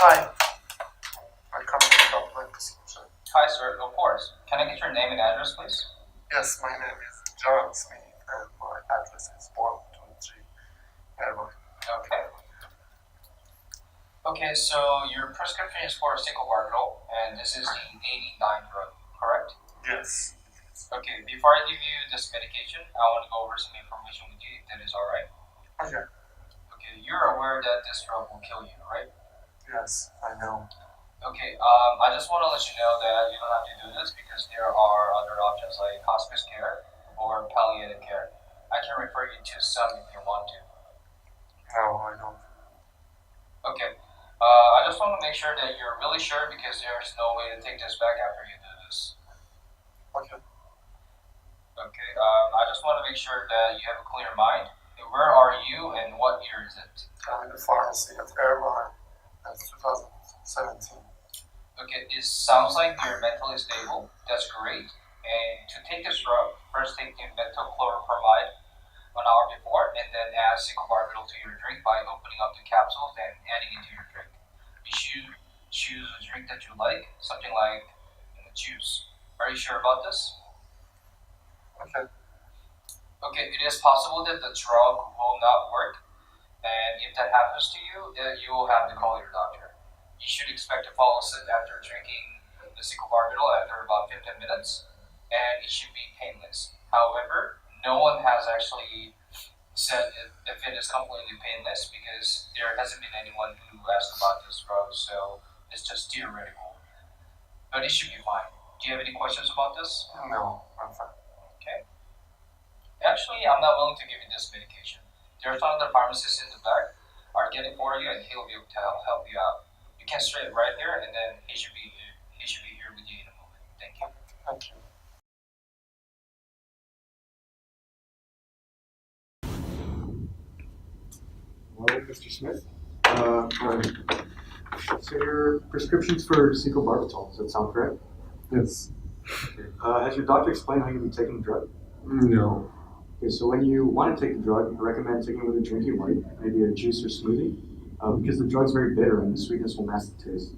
Hi, welcome to the document prescription. Hi, sir. Of course. Can I get your name and address, please? Yes, my name is John Smith and my address is 123 Airborne. Okay. Okay, so your prescription is for Secobartol, and this is the 89 drug, correct? Yes. Okay, before I give you this medication, I want to go over some information with you, if that is alright. Okay. Okay, you're aware that this drug will kill you, right? Yes, I know. Okay, I just want to let you know that you don't have to do this because there are other options like hospice care or palliative care. I can refer you to some if you want to. No, I don't. Okay. I just want to make sure that you're really sure because there's no way to take this back after you do this. Okay. Okay. I just want to make sure that you have a clear mind. Where are you and what year is it? I'm in the pharmacy at Airborne. That's 2017. Okay. It sounds like you're mentally stable. That's great. And to take this drug, first take the metoclopramide 1 hour before, and then add secobarbital to your drink by opening up the capsules and adding it to your drink. You should choose a drink that you like, something like juice. Are you sure about this? Okay. Okay, it is possible that the drug will not work, and if that happens to you, you will have to call your doctor. You should expect to fall asleep after drinking the secobarbital after about 15 minutes, and it should be painless. However, no one has actually said if it is completely painless because there hasn't been anyone who asked about this drug, so it's just theoretical. But it should be fine. Do you have any questions about this? No, I'm fine. Okay. Actually, I'm not willing to give you this medication. There's another pharmacist in the back. I'll get it for you, and he'll be able to help you out. You can stay right here, and then he should be here with you in a moment. Thank you. Thank you. Hello, Mr. Smith. So your prescription's for secobarbital, does that sound correct? Yes. Okay. Has your doctor explained how you'll be taking the drug? No. Okay, so when you want to take the drug, I recommend taking it with a drink you like, maybe a juice or smoothie, because the drug's very bitter and the sweetness will mask the taste.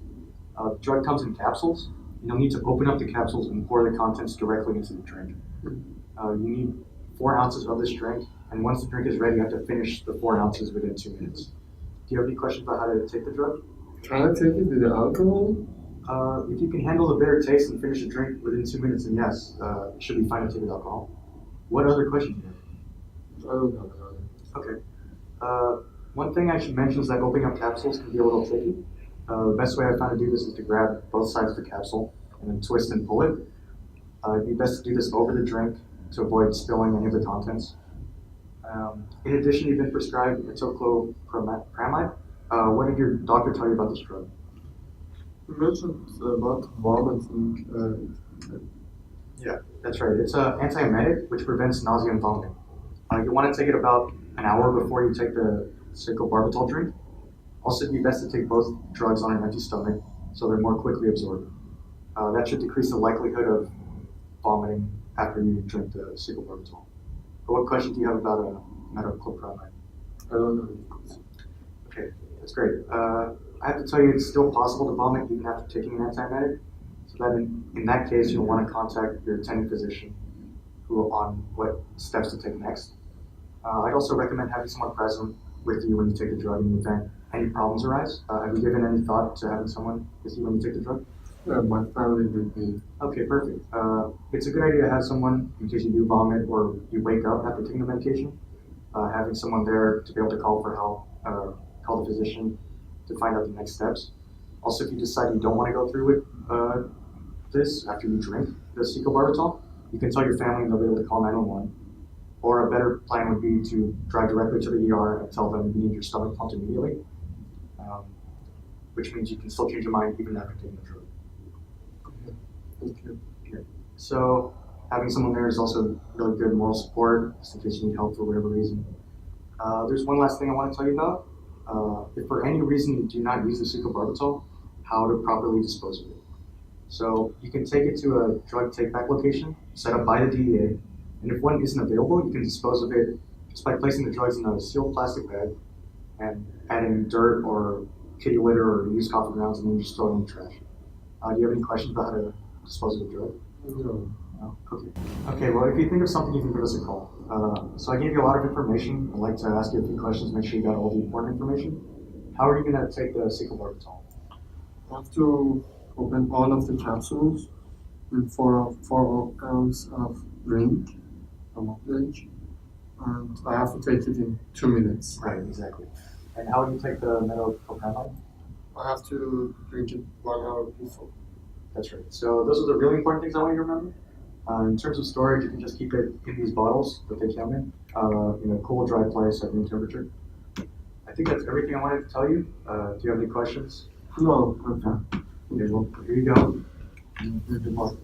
The drug comes in capsules, and you'll need to open up the capsules and pour the contents directly into the drink. You need 4 ounces of this drink, and once the drink is ready, you have to finish the 4 ounces within 2 minutes. Do you have any questions about how to take the drug? Can I take it with the alcohol? If you can handle the bitter taste and finish the drink within 2 minutes, then yes, it should be fine to take with alcohol. What other questions do you have? I don't know about it. Okay. One thing I should mention is that opening up capsules can be a little tricky. The best way I found to do this is to grab both sides of the capsule and then twist and pull it. It'd be best to do this over the drink to avoid spilling any of the contents. In addition, you've been prescribed metoclopramide. What did your doctor tell you about this drug? You mentioned about vomiting. Yeah, that's right. It's an antiemetic which prevents nausea and vomiting. You want to take it about an hour before you take the secobarbital drink. Also, it'd be best to take both drugs on an empty stomach so they're more quickly absorbed. That should decrease the likelihood of vomiting after you drink the secobarbital. But what question do you have about metoclopramide? I don't know. Okay, that's great. I have to tell you, it's still possible to vomit even after taking an antiemetic. So that in that case, you'll want to contact your attending physician who on what steps to take next. I'd also recommend having someone present with you when you take the drug in the event any problems arise. Have you given any thought to having someone with you when you take the drug? My family will be. Okay, perfect. It's a good idea to have someone in case you do vomit or you wake up after taking the medication. Having someone there to be able to call for help, call the physician to find out the next steps. Also, if you decide you don't want to go through with this after you drink the secobarbital, you can tell your family and they'll be able to call 911. Or a better plan would be to drive directly to the ER and tell them you need your stomach pumped immediately, which means you can still change your mind even after taking the drug. Thank you. Okay. So having someone there is also really good moral support, just in case you need help for whatever reason. There's one last thing I want to tell you about. If for any reason you do not use the secobarbital, how to properly dispose of it. So you can take it to a drug take-back location set up by the DEA, and if one isn't available, you can dispose of it just by placing the drugs in a sealed plastic bag and adding dirt or kitty litter or used coffee grounds and then just throw it in the trash. Do you have any questions about how to dispose of a drug? No. No? Okay. Okay, well, if you think of something, you can give us a call. So I gave you a lot of information. I'd like to ask you a few questions, make sure you got all the important information. How are you going to take the cyclobarbital? I have to open all of the capsules with 4 ounces of drink from each, and I have to take it in 2 minutes. Right, exactly. And how do you take the metoclopramide? I have to drink it 1 hour before. That's right. So those are the really important things I want you to remember. In terms of storage, you can just keep it in these bottles that they come in a cool, dry place at room temperature. I think that's everything I wanted to tell you. Do you have any questions? No, okay. Okay, well, here you go. Good luck.